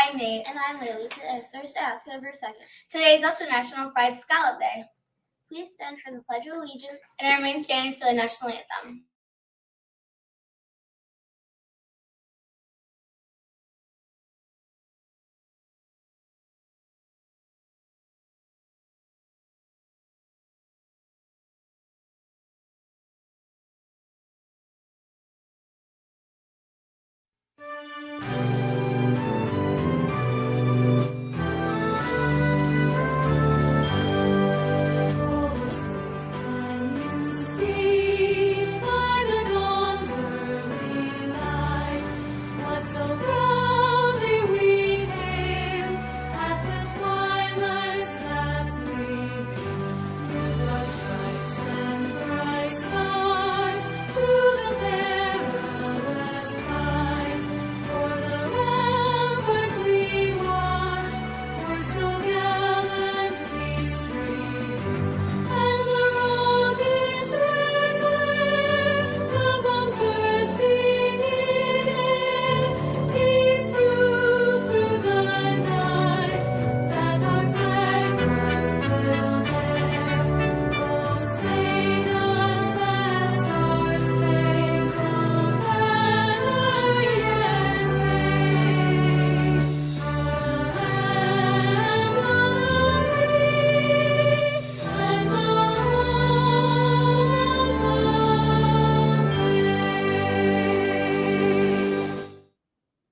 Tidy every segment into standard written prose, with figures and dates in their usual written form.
Hi, Nate. And I'm Lily. Today is Thursday, October 2nd. Today is also National Fried Scallop Day. Please stand for the Pledge of Allegiance and remain standing for the national anthem.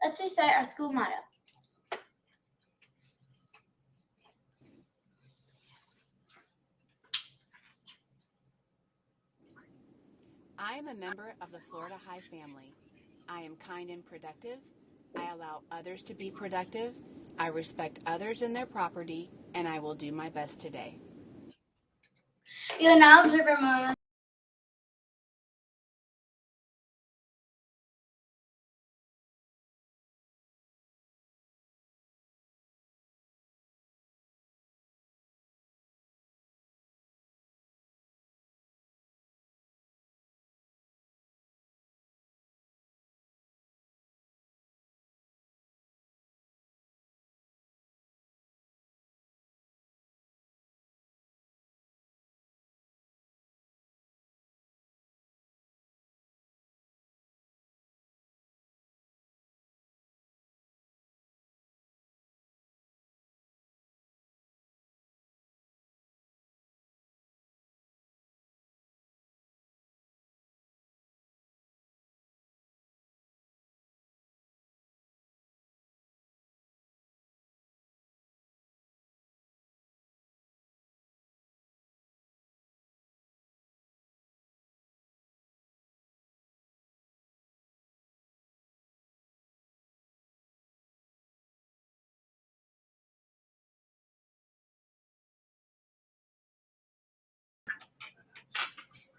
Let's recite our school motto. I am a member of the Florida High family. I am kind and productive. I allow others to be productive. I respect others and their property, and I will do my best today. You will now observe a moment.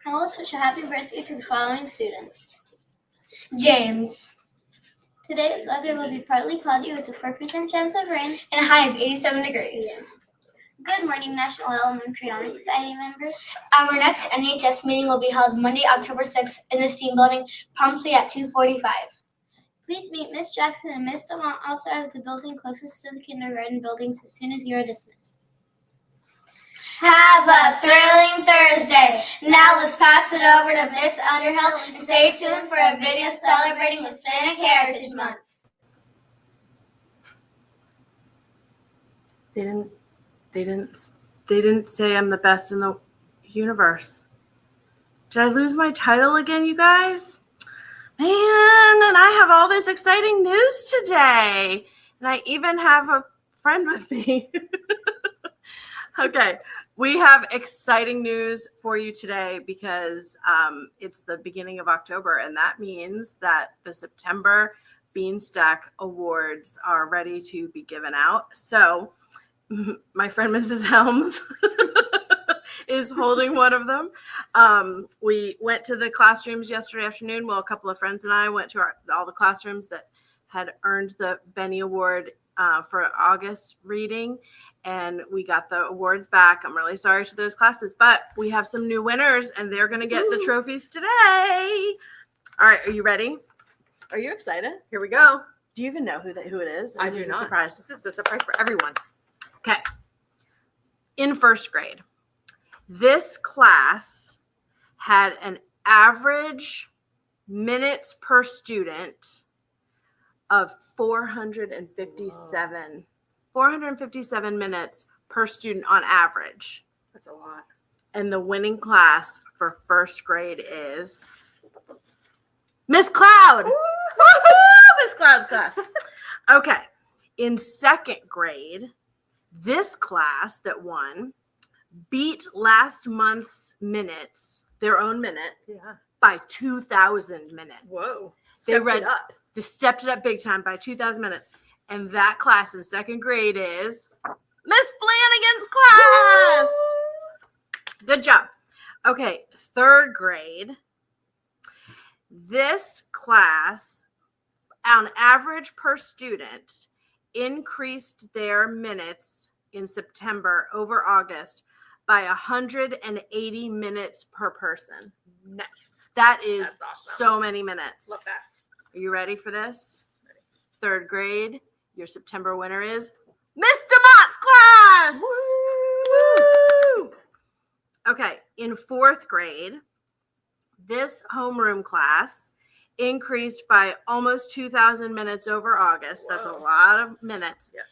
Now let's wish a happy birthday to the following students. James. Today's weather will be partly cloudy with a 4% chance of rain and a high of 87 degrees. Good morning, National Elementary Honor Society members. Our next NHS meeting will be held Monday, October 6th in the STEAM building, promptly at 2:45. Please meet Miss Jackson and Miss DeMont outside of the building closest to the kindergarten buildings as soon as you are dismissed. Have a thrilling Thursday. Now let's pass it over to Miss Underhill and stay tuned for a video celebrating Hispanic Heritage Month. They didn't say I'm the best in the universe. Did I lose my title again, you guys? Man, and I have all this exciting news today. And I even have a friend with me. Okay, we have exciting news for you today because it's the beginning of October, and that means that the September Beanstack Awards are ready to be given out. So my friend Mrs. Helms is holding one of them. We went to the classrooms yesterday afternoon. Well, a couple of friends and I went to all the classrooms that had earned the Benny Award for August reading, and we got the awards back. I'm really sorry to those classes, but we have some new winners, and they're going to get the trophies today. All right, are you ready? Are you excited? Here we go. Do you even know who it is? I Is do this a not. surprise? This is a surprise for everyone. Okay. In first grade, this class had an average minutes per student of 457. 457 minutes per student on average. That's a lot. And the winning class for first grade is Miss Cloud. Woo-hoo! Miss Cloud's class. Okay. In second grade, this class that won beat last month's minutes, their own minutes, Yeah. by 2,000 minutes. Whoa. They Stepped read- it up. They stepped it up big time by 2,000 minutes. And that class in second grade is Miss Flanagan's class. Good job. Okay, third grade. This class, on average per student, increased their minutes in September over August by 180 minutes per person. Nice. That is That's awesome. so many minutes. Love that. Are you ready for this? Third grade, your September winner is Miss DeMott's class. Woo! Okay, in fourth grade, this homeroom class increased by almost 2,000 minutes over August. That's a Whoa. lot of minutes. Yes.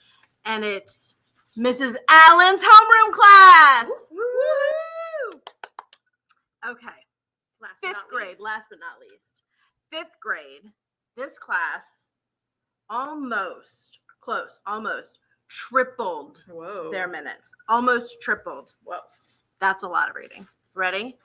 And it's Mrs. Allen's homeroom class. Woo! Okay. Last but Fifth not grade, least. last but not least. Fifth grade, this class almost tripled Whoa. their minutes. Almost tripled. Whoa. That's a lot of reading. Ready?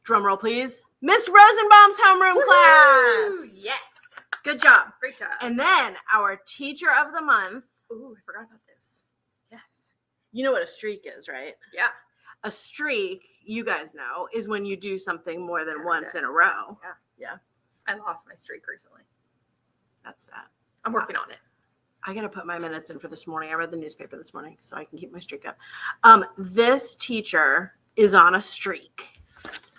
Drum roll, please. Miss Rosenbaum's homeroom class. Woo! Yes. Good job. Great job. And then our teacher of the month. Ooh, I forgot about this. Yes. You know what a streak is, right? Yeah. A streak, you guys know, is when you do something more than Every once day. in a row. I lost my streak recently. That's sad. I'm working on it. I got to put my minutes in for this morning. I read the newspaper this morning so I can keep my streak up. This teacher is on a streak.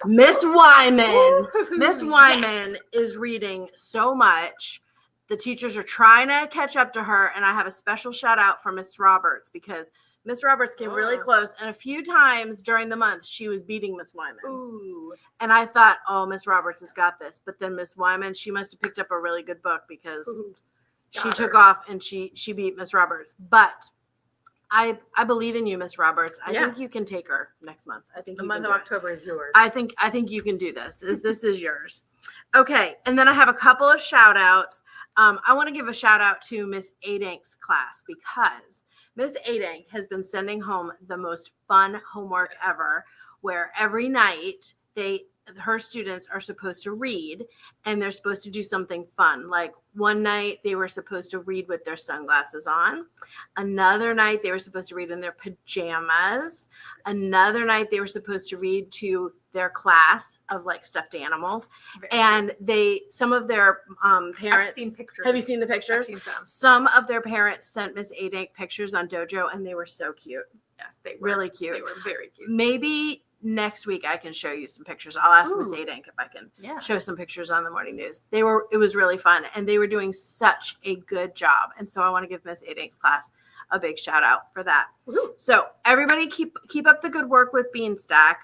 Miss Wyman. Miss Wyman is reading so much. The teachers are trying to catch up to her, and I have a special shout out for Miss Roberts because Miss Roberts came really Oh. close, and a few times during the month she was beating Miss Wyman. Ooh. And I thought, oh, Miss Roberts has got this. But then Miss Wyman, she must have picked up a really good book because Ooh. she Got took her. off and she beat Miss Roberts. But I believe in you, Miss Roberts. I Yeah. think you can take her next month. I think The you month can of do it. October is yours. I think you can do this. This is yours. Okay, and then I have a couple of shout outs. I want to give a shout out to Miss Adank's class because Miss Adank has been sending home the most fun homework ever, where every night her students are supposed to read and they're supposed to do something fun. Like one night they were supposed to read with their sunglasses on. Another night they were supposed to read in their pajamas. Another night they were supposed to read to their class of like stuffed animals. And some of their parents. I've seen pictures. Have you seen the I've pictures? seen some. Some of their parents sent Miss Adank pictures on Dojo and they were so cute. Yes, they were. Really cute. They were very cute. Maybe next week I can show you some pictures. I'll ask Miss Ooh. Adank if I can Yeah. show some pictures on the morning news. It was really fun and they were doing such a good job. And so I want to give Miss Adank's class a big shout out for that. Woohoo. So everybody keep up the good work with Beanstack.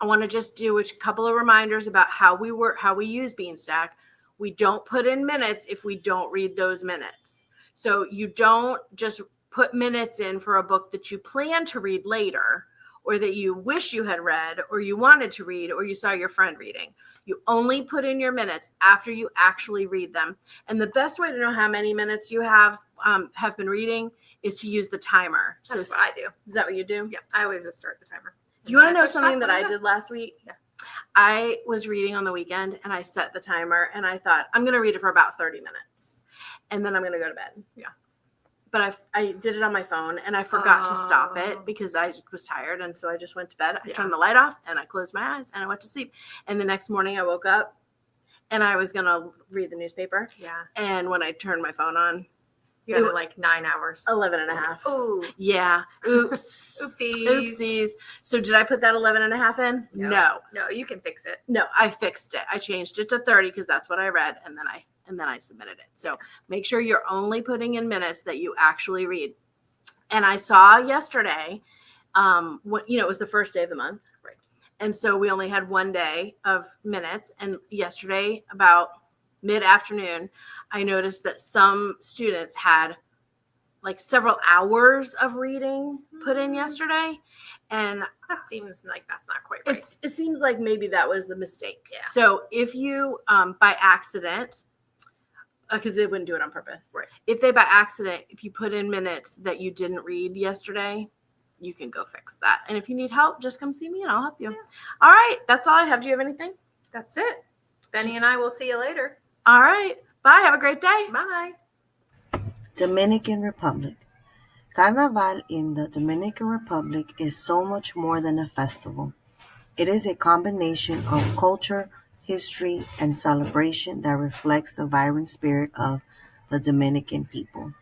I want to just do a couple of reminders about how we use Beanstack. We don't put in minutes if we don't read those minutes. So you don't just put minutes in for a book that you plan to read later or that you wish you had read or you wanted to read or you saw your friend reading. You only put in your minutes after you actually read them. And the best way to know how many minutes you have been reading is to use the timer. That's what I do. Is that what you do? Yeah, I always just start the timer. Do you want to And know I push something back that when I I'm did last week? Yeah. I was reading on the weekend and I set the timer and I thought, I'm going to read it for about 30 minutes and then I'm going to go to bed. Yeah. But I did it on my phone and I forgot to stop Oh. it because I was tired. And so I just went to bed. I Yeah. turned the light off and I closed my eyes and I went to sleep. And the next morning I woke up and I was going to read the newspaper. Yeah. And when I turned my phone on, You had it like 9 hours. 11 and a half. Ooh. Yeah. Oops. Oopsies. Oopsies. So did I put that 11 and a half in? No. No. No, you can fix it. No, I fixed it. I changed it to 30 because that's what I read. And then and then I submitted it. So make sure you're only putting in minutes that you actually read. And I saw yesterday, it was the first day of the month. Right. And so we only had one day of minutes. And yesterday, about mid-afternoon, I noticed that some students had like several hours of reading put in yesterday. And That seems like that's not quite right. it seems like maybe that was a mistake. Yeah. So if you, by accident, because they wouldn't do it on purpose. Right. If they by accident, if you put in minutes that you didn't read yesterday, you can go fix that. And if you need help, just come see me and I'll help you. Yeah. All right. That's all I have. Do you have anything? That's it. Benny and I will see you later. All right. Bye. Have a great day. Bye. Dominican Republic. Carnaval in the Dominican Republic is so much more than a festival. It is a combination of culture, history, and celebration that reflects the vibrant spirit of the Dominican people.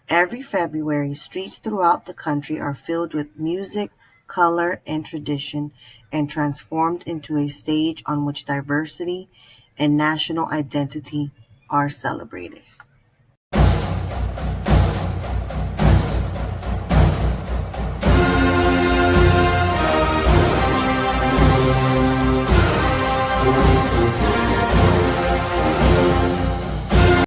Every February, streets throughout the country are filled with music, color, and tradition, and transformed into a stage on which diversity and national identity are celebrated.